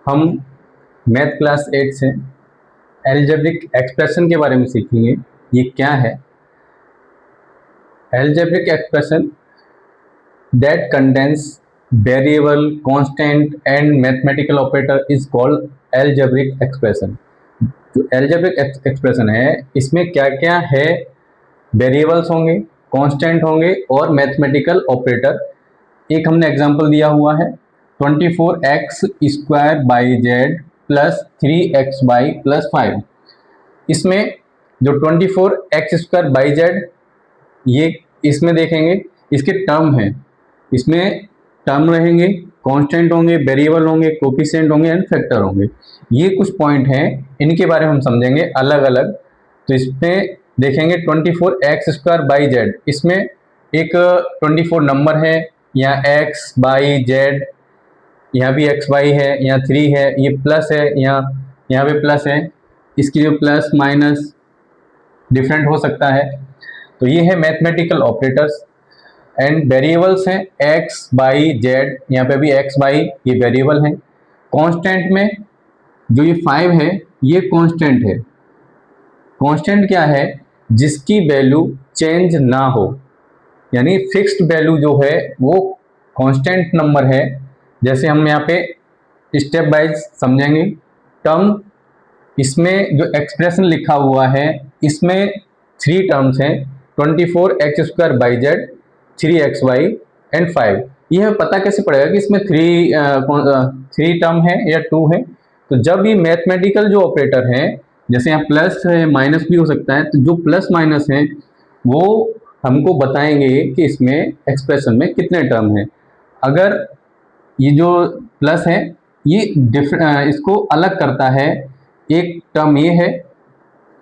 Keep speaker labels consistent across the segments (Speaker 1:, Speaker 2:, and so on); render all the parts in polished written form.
Speaker 1: हम math class 8 से algebraic expression के बारे में सीखेंगे। ये क्या है? Algebraic expression that contains variable, constant and mathematical operator is called algebraic expression. जो एल्जेब्रिक एक्सप्रेशन है इसमें क्या क्या है? वेरिएबल्स होंगे, कांस्टेंट होंगे और मैथमेटिकल ऑपरेटर। एक हमने एग्जांपल दिया हुआ है 24x² by Z plus 3x plus 5। इसमें जो 24x² बाई जेड, ये इसमें देखेंगे इसके टर्म है, इसमें टर्म रहेंगे, कांस्टेंट होंगे, वेरिएबल होंगे, कोफिशिएंट होंगे एंड फैक्टर होंगे। ये कुछ पॉइंट हैं, इनके बारे में हम समझेंगे अलग अलग। तो इसमें देखेंगे 24x² बाई जेड, इसमें एक 24 नंबर है, यहाँ x बाई जेड, यहाँ भी x बाई है, यहाँ 3 है, ये प्लस है, यहाँ पे प्लस है, इसकी जो प्लस माइनस डिफरेंट हो सकता है। तो ये है मैथमेटिकल ऑपरेटर्स। एंड वेरिएबल्स हैं x बाई जेड, यहाँ पे भी x बाई, ये वेरिएबल है। कांस्टेंट में जो ये 5 है ये कांस्टेंट है। कांस्टेंट क्या है? जिसकी वैल्यू चेंज ना हो, यानी फिक्स्ड वैल्यू जो है वो कांस्टेंट नंबर है। जैसे हम यहाँ पे स्टेप वाइज समझेंगे। टर्म, इसमें जो एक्सप्रेशन लिखा हुआ है इसमें 3 टर्म्स हैं, 24x² by Z, 3xy and 5। ये हमें पता कैसे पड़ेगा कि इसमें 3 टर्म है या 2 है? तो जब ये मैथमेटिकल जो ऑपरेटर है, जैसे यहाँ प्लस है, माइनस भी हो सकता है, तो जो प्लस माइनस है वो हमको बताएंगे कि इसमें एक्सप्रेशन में कितने टर्म है। अगर ये जो प्लस है ये इसको अलग करता है, एक टर्म ये है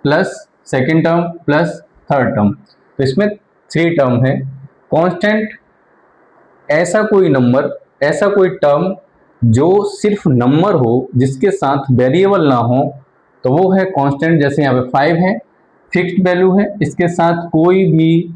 Speaker 1: plus second term plus third term, तो इसमें 3 टर्म है। कांस्टेंट ऐसा कोई नंबर, ऐसा कोई टर्म जो सिर्फ नंबर हो, जिसके साथ वेरिएबल ना हो, तो वो है कांस्टेंट। जैसे यहाँ पे 5 है, फिक्स्ड वैल्यू है, इसके साथ कोई भी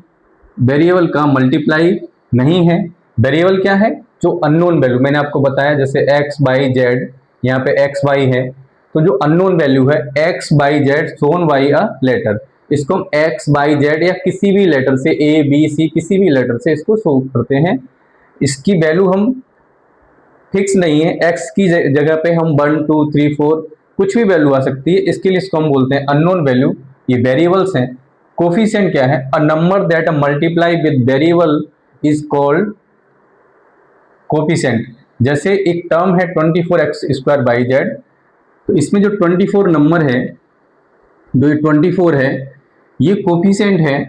Speaker 1: वेरिएबल का मल्टीप्लाई नहीं है। वेरिएबल क्या है? जो अननोन वैल्यू मैंने आपको बताया, जैसे x बाई जेड, यहाँ पे x y है, तो जो अननोन वैल्यू है x by Z shown by a letter, इसको हम x बाई जेड या किसी भी लेटर से, a b c किसी भी लेटर से इसको शो करते हैं। इसकी वैल्यू हम फिक्स नहीं है, x की जगह पे हम 1 2 3 4 कुछ भी वैल्यू आ सकती है, इसके लिए इसको हम बोलते हैं अननोन वैल्यू। ये वेरिएबल्स हैं। कोफिशिएंट क्या है? A number that multiply with variable is called coefficient. जैसे एक टर्म है 24x² बाई जेड, तो इसमें जो 24 नंबर है, जो 24 है, ये कोफिशिएंट है।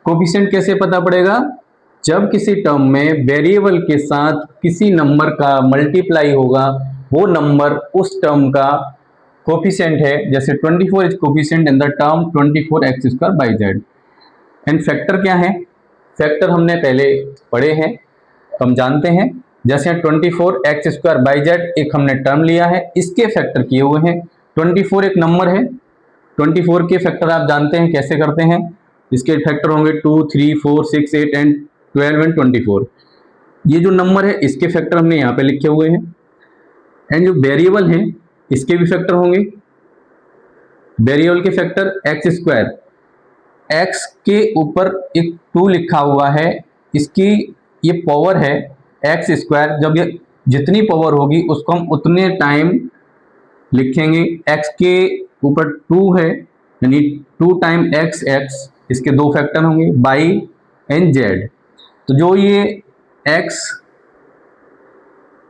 Speaker 1: कोफिशिएंट कैसे पता पड़ेगा? जब किसी टर्म में वेरिएबल के साथ किसी नंबर का मल्टीप्लाई होगा, वो नंबर उस टर्म का कोफिशिएंट है। जैसे 24 is coefficient in the term 24x² by Z. And factor क्या है? फैक्टर हमने पहले पढ़े हैं, तो हम जानते हैं। जैसे 24x² बाई जेड एक हमने टर्म लिया है, इसके फैक्टर किए हुए हैं। 24 एक नंबर है, 24 के फैक्टर आप जानते हैं कैसे करते हैं। इसके फैक्टर होंगे 2 3 4 6 8 एंड 12 एंड 24। ये जो नंबर है इसके फैक्टर हमने यहाँ पे लिखे हुए हैं। एंड जो वेरिएबल हैं इसके भी फैक्टर होंगे। वेरिएबल के फैक्टर x², x के ऊपर एक 2 लिखा हुआ है, इसकी ये पावर है x²। जब ये जितनी पावर होगी उसको हम उतने टाइम लिखेंगे। x के ऊपर 2 है, यानी 2 टाइम x, इसके 2 फैक्टर होंगे, बाई एंड जेड। तो जो ये x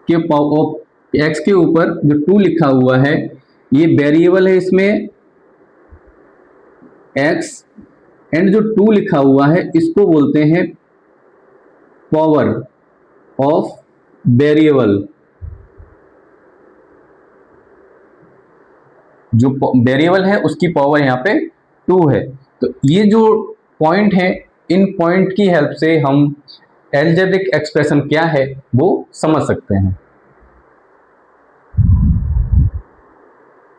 Speaker 1: के ऊपर जो 2 लिखा हुआ है ये वेरिएबल है, इसमें x, एंड जो 2 लिखा हुआ है इसको बोलते हैं पावर ऑफ वेरिएबल। जो वेरिएबल है उसकी पावर यहाँ पे 2 है। तो ये जो पॉइंट है, इन पॉइंट की हेल्प से हम एल्जेब्रिक एक्सप्रेशन क्या है वो समझ सकते हैं।